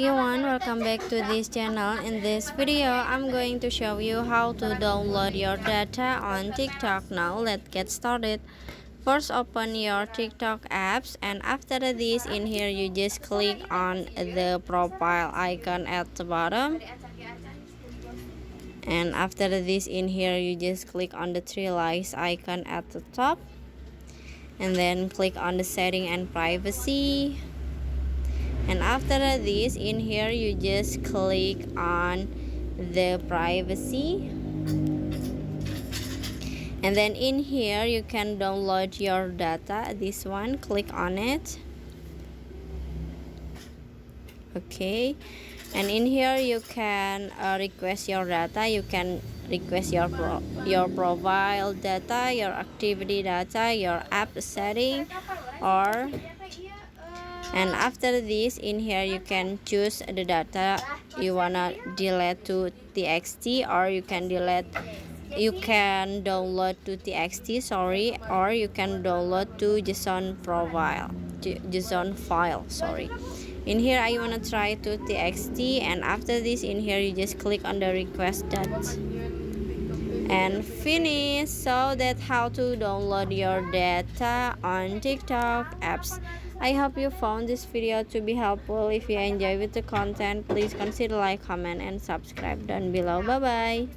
Everyone, welcome back to this channel. In this video, I'm going to show you how to download your data on TikTok. Now let's get started. First, open your TikTok apps, and after this, in here you just click on the profile icon at the bottom, and after this, in here you just click on the three lights icon at the top, and then click on the setting and privacy. And after this, in here you just click on the privacy, and then in here you can download your data. This one, click on it. Okay, and in here you can request your data. You can request your profile data, your activity data, your app setting, or and after this, in here you can choose the data you wanna delete to txt, or you can download to txt, sorry, or you can download to JSON file, sorry. In here I wanna try to txt, and after this, in here you just click on the request that and finish. So that's how to download your data on TikTok apps. I hope you found this video to be helpful. If you enjoy with the content, please consider like, comment, and subscribe down below. Bye bye.